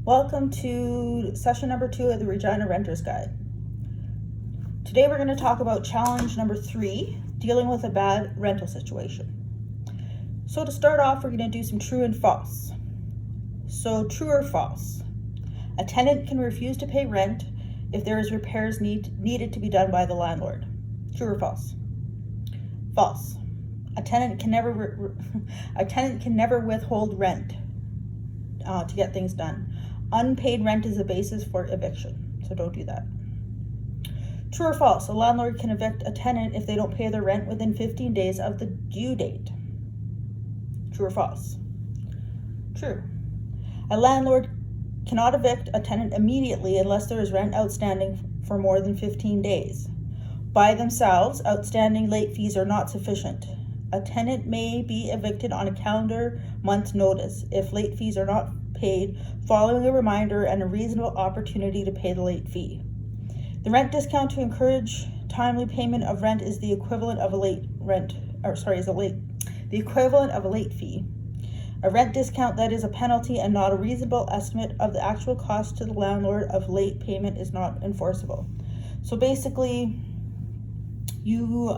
Welcome to session number 2 of the Regina Renter's Guide. Today we're going to talk about challenge number 3, dealing with a bad rental situation. So to start off, we're going to do some true and false. So true or false? A tenant can refuse to pay rent if there is repairs needed to be done by the landlord. True or false? False. A tenant can never withhold rent to get things done. Unpaid rent is a basis for eviction, so don't do that. True or false? A landlord can evict a tenant if they don't pay their rent within 15 days of the due date. True or false? True. A landlord cannot evict a tenant immediately unless there is rent outstanding for more than 15 days. By themselves, outstanding late fees are not sufficient. A tenant may be evicted on a calendar month's notice if late fees are not paid following a reminder and a reasonable opportunity to pay the late fee. The rent discount to encourage timely payment of rent is the equivalent of a late fee. A rent discount that is a penalty and not a reasonable estimate of the actual cost to the landlord of late payment is not enforceable. So basically, you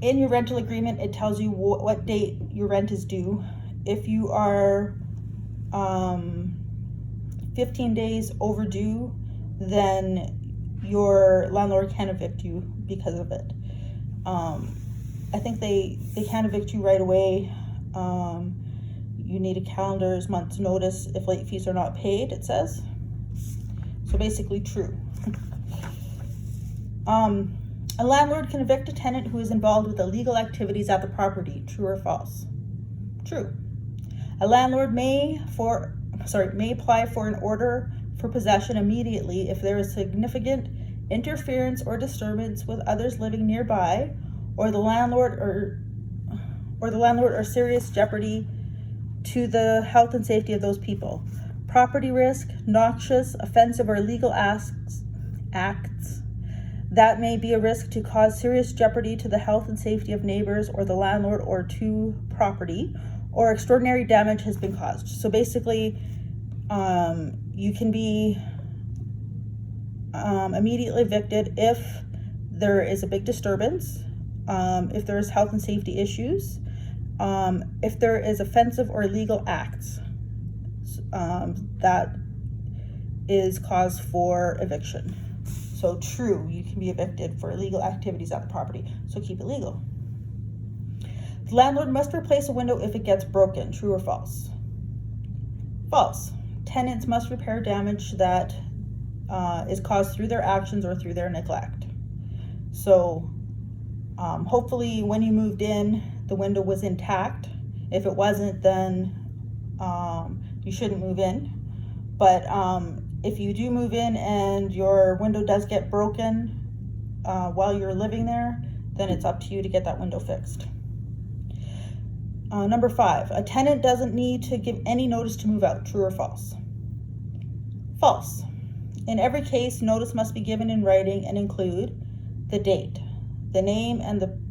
in your rental agreement, it tells you what date your rent is due. If you are 15 days overdue, then your landlord can evict you because of it. I think they can evict you right away. You need a calendar's month's notice if late fees are not paid, it says. So basically true. A landlord can evict a tenant who is involved with illegal activities at the property. True or false? True. A landlord may apply for an order for possession immediately if there is significant interference or disturbance with others living nearby, or the landlord or serious jeopardy to the health and safety of those people. Property risk, noxious, offensive, or illegal acts that may be a risk to cause serious jeopardy to the health and safety of neighbors or the landlord or to property, or extraordinary damage has been caused. So basically, you can be immediately evicted if there is a big disturbance, if there is health and safety issues, if there is offensive or illegal acts that is cause for eviction. So true, you can be evicted for illegal activities at the property, so keep it legal. The landlord must replace a window if it gets broken. True or false? False. Tenants must repair damage that is caused through their actions or through their neglect. So hopefully when you moved in, the window was intact. If it wasn't, then you shouldn't move in. But if you do move in and your window does get broken while you're living there, then it's up to you to get that window fixed. Number 5, a tenant doesn't need to give any notice to move out. True or false? False. In every case, notice must be given in writing and include the date, the name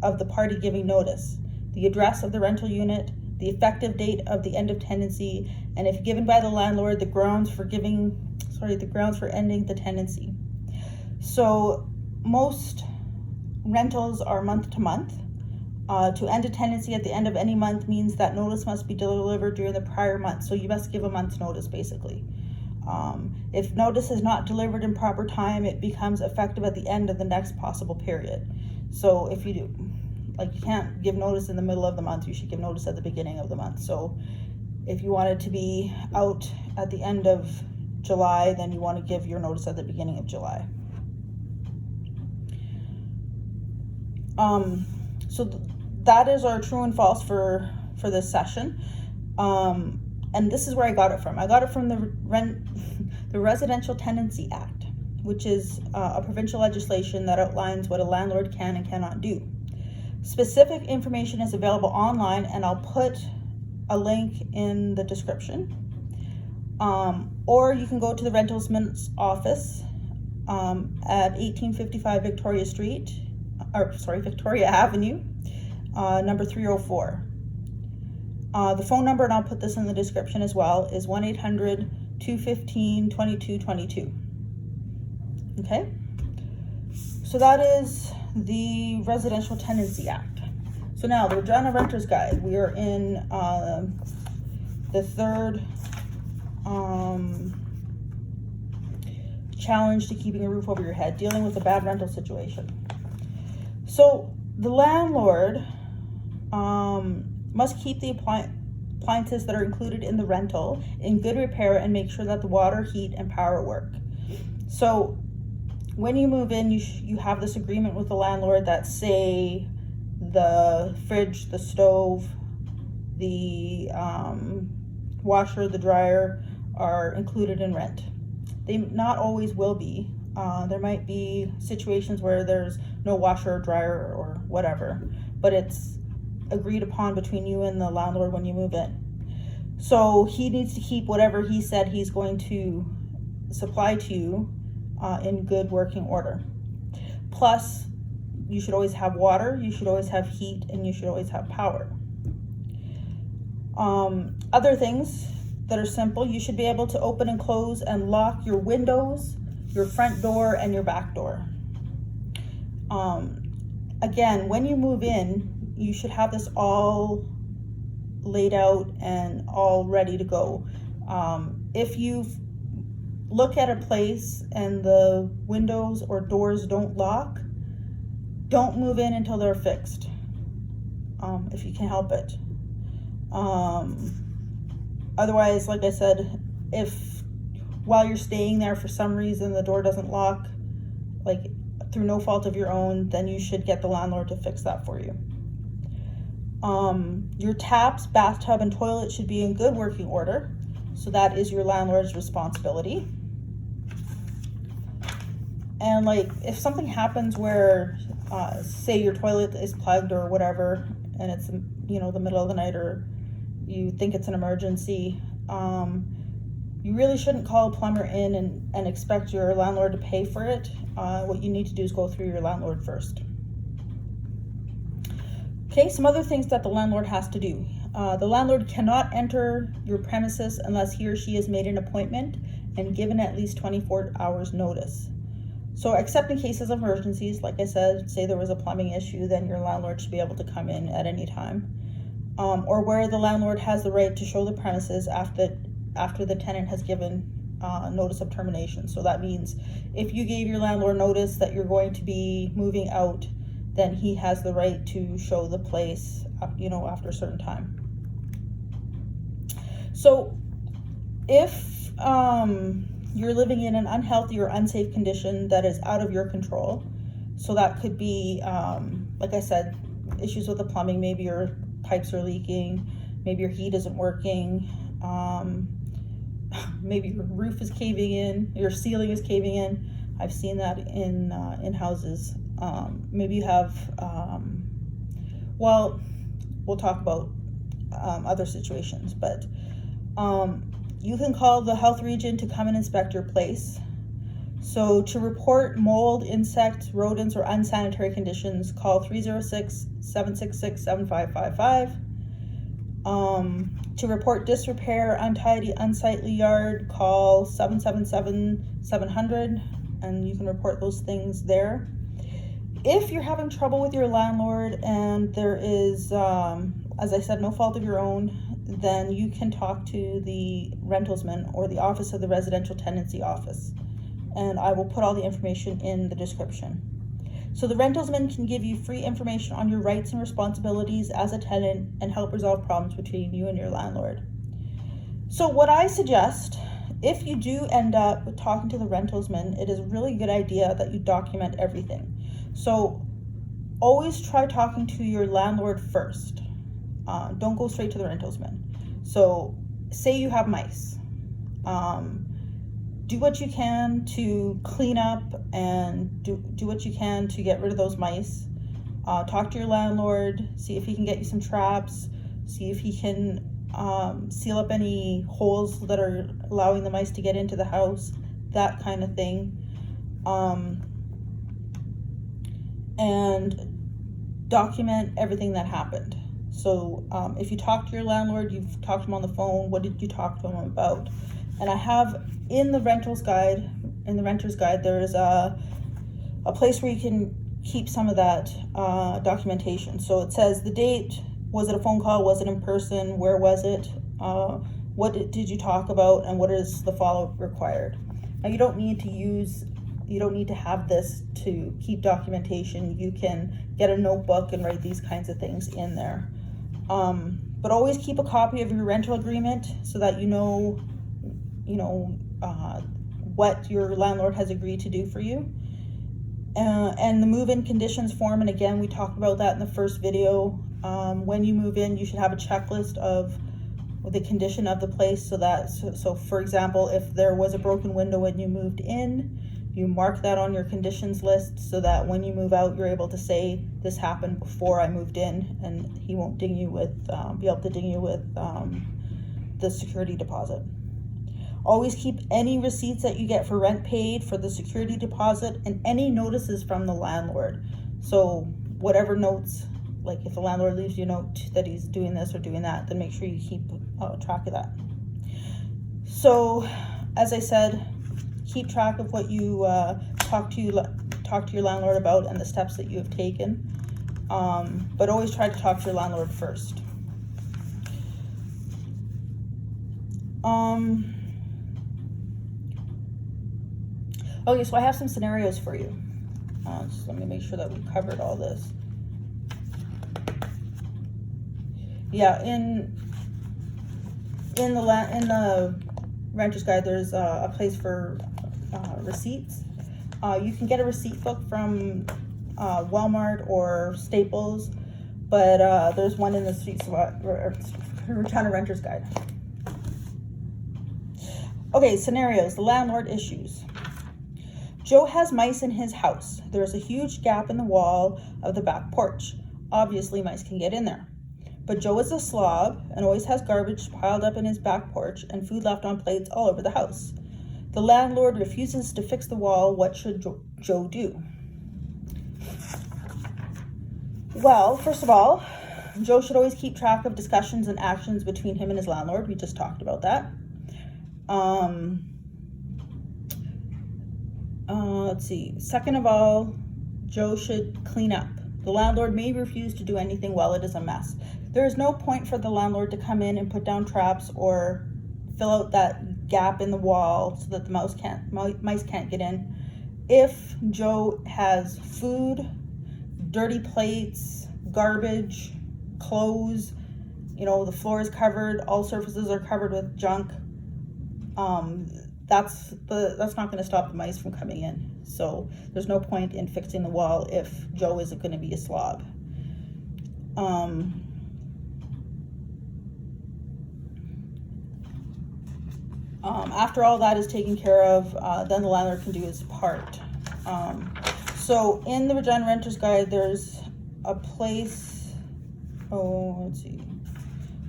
of the party giving notice, the address of the rental unit, the effective date of the end of tenancy, and if given by the landlord, the grounds for ending the tenancy. So most rentals are month to month. To end a tenancy at the end of any month means that notice must be delivered during the prior month. So you must give a month's notice, basically. If notice is not delivered in proper time, it becomes effective at the end of the next possible period. So if you do, you can't give notice in the middle of the month, you should give notice at the beginning of the month. So if you wanted to be out at the end of July, then you want to give your notice at the beginning of July. That is our true and false for this session. And this is where I got it from. I got it from the Residential Tenancy Act, which is a provincial legislation that outlines what a landlord can and cannot do. Specific information is available online, and I'll put a link in the description. Or you can go to the Rentalsman's office at 1855 Victoria Avenue, number 304. The phone number, and I'll put this in the description as well, is 1-800-215-2222. Okay? So that is the Residential Tenancy Act. So now, the Regina Renter's Guide. We are in the third challenge to keeping a roof over your head, dealing with a bad rental situation. So the landlord must keep the appliances that are included in the rental in good repair and make sure that the water, heat, and power work. So when you move in, you have this agreement with the landlord that, say, the fridge, the stove, the washer, the dryer are included in rent. They not always will be. There might be situations where there's no washer or dryer or whatever, but it's agreed upon between you and the landlord when you move in. So he needs to keep whatever he said he's going to supply to you in good working order. Plus, you should always have water, you should always have heat, and you should always have power. Other things that are simple, you should be able to open and close and lock your windows, your front door, and your back door. Again, when you move in, you should have this all laid out and all ready to go. If you look at a place and the windows or doors don't lock, don't move in until they're fixed, if you can help it. Otherwise, like I said, if while you're staying there for some reason the door doesn't lock, like through no fault of your own, then you should get the landlord to fix that for you. Your taps, bathtub, and toilet should be in good working order. So that is your landlord's responsibility. And like if something happens where, say your toilet is plugged or whatever, and it's, you know, the middle of the night, or you think it's an emergency, you really shouldn't call a plumber in and expect your landlord to pay for it. What you need to do is go through your landlord first. Okay, some other things that the landlord has to do. The landlord cannot enter your premises unless he or she has made an appointment and given at least 24 hours notice. So except in cases of emergencies, like I said, say there was a plumbing issue, then your landlord should be able to come in at any time. Or where the landlord has the right to show the premises after the tenant has given notice of termination. So that means if you gave your landlord notice that you're going to be moving out, then he has the right to show the place, you know, after a certain time. So if you're living in an unhealthy or unsafe condition that is out of your control, so that could be, like I said, issues with the plumbing, maybe your pipes are leaking, maybe your heat isn't working, maybe your roof is caving in, your ceiling is caving in. I've seen that in houses. Maybe you have, well, we'll talk about other situations, but you can call the health region to come and inspect your place. So to report mold, insects, rodents, or unsanitary conditions, call 306-766-7555. To report disrepair, untidy, unsightly yard, call 777-700, and you can report those things there. If you're having trouble with your landlord and there is, as I said, no fault of your own, then you can talk to the Rentalsman or the Office of the Residential Tenancy Office. And I will put all the information in the description. So the Rentalsman can give you free information on your rights and responsibilities as a tenant and help resolve problems between you and your landlord. So what I suggest, if you do end up talking to the Rentalsman, it is a really good idea that you document everything. So always try talking to your landlord first. Don't go straight to the Rentalsman. So say you have mice. Do what you can to clean up and do what you can to get rid of those mice. Talk to your landlord, see if he can get you some traps, see if he can seal up any holes that are allowing the mice to get into the house, that kind of thing. And document everything that happened. So if you talk to your landlord, you've talked to him on the phone, what did you talk to him about? And I have in the renter's guide, there's a place where you can keep some of that documentation. So it says the date, was it a phone call, was it in person, where was it, what did you talk about, and what is the follow-up required. Now you don't need to have this to keep documentation. You can get a notebook and write these kinds of things in there. But always keep a copy of your rental agreement so that you know what your landlord has agreed to do for you. And the move-in conditions form, and again, we talked about that in the first video. When you move in, you should have a checklist of the condition of the place, so for example, if there was a broken window when you moved in, you mark that on your conditions list so that when you move out, you're able to say, this happened before I moved in, and he won't be able to ding you with the security deposit. Always keep any receipts that you get for rent paid, for the security deposit, and any notices from the landlord. So whatever notes, like if the landlord leaves you a note that he's doing this or doing that, then make sure you keep track of that. So as I said, keep track of what you talk to your landlord about and the steps that you have taken, but always try to talk to your landlord first. Okay, so I have some scenarios for you. So let me make sure that we covered all this. Yeah, in the renter's guide, there's a place for receipts. You can get a receipt book from Walmart or Staples, but there's one in the Regina renter's guide. Okay, scenarios. The landlord issues. Joe has mice in his house. There is a huge gap in the wall of the back porch. Obviously, mice can get in there. But Joe is a slob and always has garbage piled up in his back porch and food left on plates all over the house. The landlord refuses to fix the wall. What should Joe do? Well, first of all, Joe should always keep track of discussions and actions between him and his landlord. We just talked about that. Let's see. Second of all, Joe should clean up. The landlord may refuse to do anything while it is a mess. There is no point for the landlord to come in and put down traps or fill out that gap in the wall so that the mice can't get in. If Joe has food, dirty plates, garbage, clothes, the floor is covered, all surfaces are covered with junk, that's not going to stop the mice from coming in. So there's no point in fixing the wall if Joe isn't going to be a slob. After all that is taken care of, then the landlord can do his part. So in the Regina Renter's Guide, there's a place, let's see.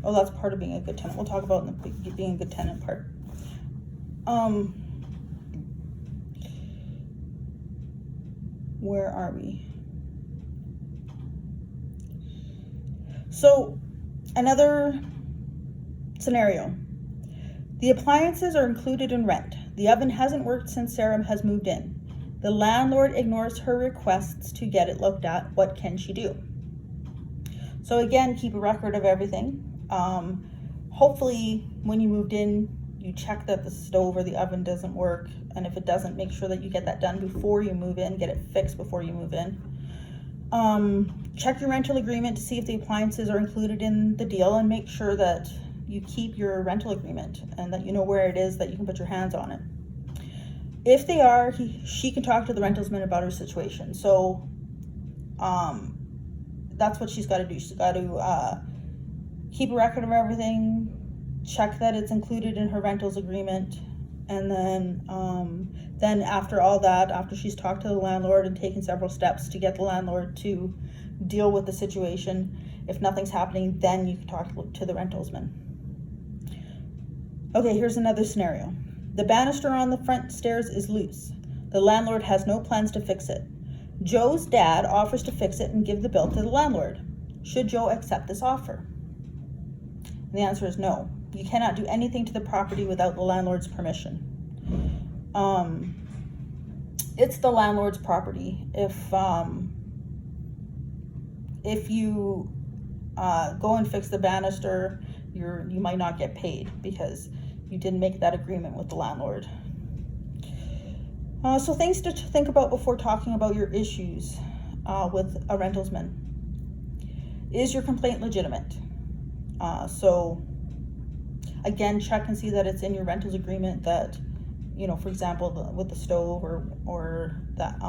Oh, that's part of being a good tenant. We'll talk about in the being a good tenant part. Where are we? So another scenario. The appliances are included in rent. The oven hasn't worked since Sarah has moved in. The landlord ignores her requests to get it looked at. What can she do? So again, keep a record of everything. Hopefully when you moved in, you check that the stove or the oven doesn't work. And if it doesn't, make sure that you get that done before you move in, get it fixed before you move in. Check your rental agreement to see if the appliances are included in the deal, and make sure that you keep your rental agreement and that you know where it is, that you can put your hands on it. If they are, she can talk to the rentalsman about her situation. So that's what she's got to do. She's got to keep a record of everything, check that it's included in her rentals agreement, and then after all that, after she's talked to the landlord and taken several steps to get the landlord to deal with the situation, if nothing's happening, then you can talk to the rentalsman. Okay, here's another scenario. The banister on the front stairs is loose. The landlord has no plans to fix it. Joe's dad offers to fix it and give the bill to the landlord. Should Joe accept this offer? And the answer is no. You cannot do anything to the property without the landlord's permission. It's the landlord's property. If you go and fix the banister, you might not get paid because you didn't make that agreement with the landlord. So things to think about before talking about your issues with a rentalsman. Is your complaint legitimate? So again, check and see that it's in your rentals agreement that, you know, for example, with the stove or that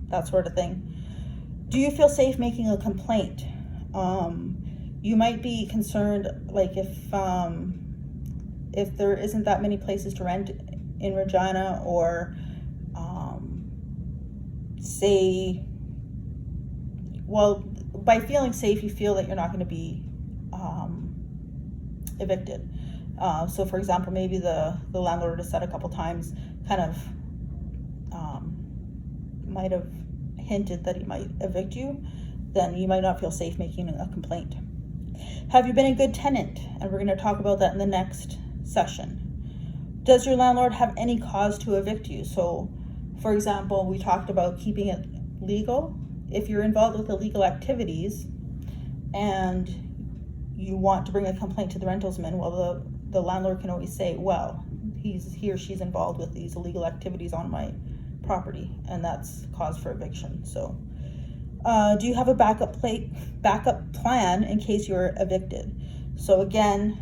that sort of thing. Do you feel safe making a complaint? You might be concerned, like if there isn't that many places to rent in Regina, or say, well, by feeling safe, you feel that you're not going to be evicted. So for example, maybe the landlord has said a couple times, kind of might have hinted that he might evict you, then you might not feel safe making a complaint. Have you been a good tenant? And we're going to talk about that in the next session. Does your landlord have any cause to evict you? So for example, we talked about keeping it legal. If you're involved with illegal activities and you want to bring a complaint to the rentalsman, well, the landlord can always say, well, he or she's involved with these illegal activities on my property, and that's cause for eviction. So do you have a backup plan in case you're evicted? So again,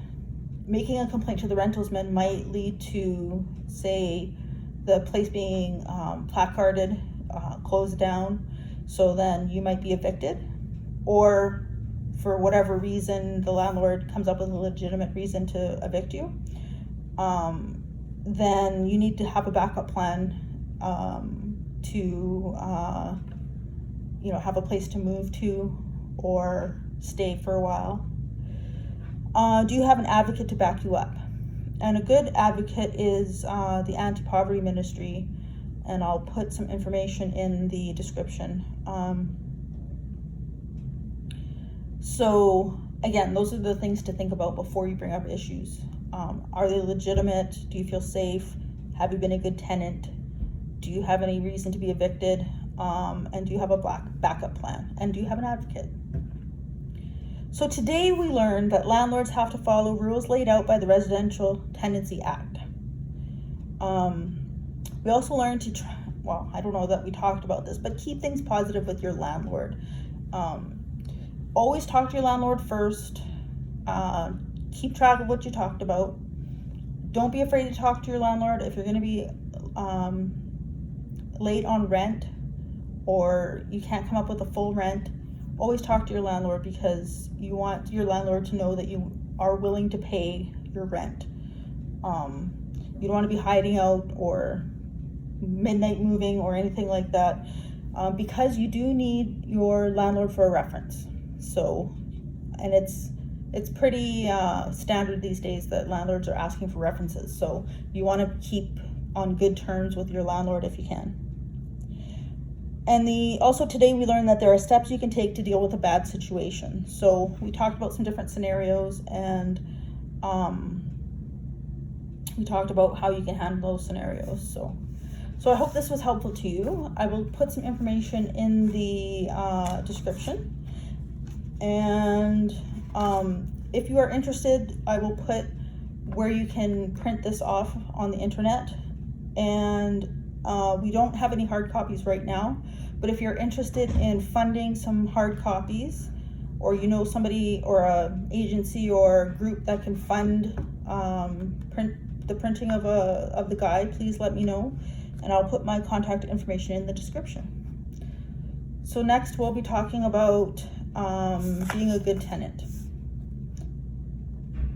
making a complaint to the rentalsman might lead to, say, the place being placarded, closed down, so then you might be evicted. Or for whatever reason, the landlord comes up with a legitimate reason to evict you, then you need to have a backup plan to have a place to move to or stay for a while. Do you have an advocate to back you up? And a good advocate is the Anti-Poverty Ministry, and I'll put some information in the description. So again, those are the things to think about before you bring up issues. Are they legitimate? Do you feel safe? Have you been a good tenant? Do you have any reason to be evicted? And do you have a backup plan? And do you have an advocate? So today we learned that landlords have to follow rules laid out by the Residential Tenancy Act. We also learned to I don't know that we talked about this, but keep things positive with your landlord. Always talk to your landlord first. Keep track of what you talked about. Don't be afraid to talk to your landlord if you're going to be late on rent or you can't come up with a full rent. Always talk to your landlord, because you want your landlord to know that you are willing to pay your rent. You don't want to be hiding out or midnight moving or anything like that, because you do need your landlord for a reference. So, and it's pretty standard these days that landlords are asking for references. So you want to keep on good terms with your landlord if you can. And also today we learned that there are steps you can take to deal with a bad situation. So we talked about some different scenarios, and we talked about how you can handle those scenarios. So I hope this was helpful to you. I will put some information in the description. And if you are interested, I will put where you can print this off on the internet. And we don't have any hard copies right now, but if you're interested in funding some hard copies, or you know somebody or an agency or a group that can fund the printing of the guide, please let me know, and I'll put my contact information in the description. So next we'll be talking about being a good tenant.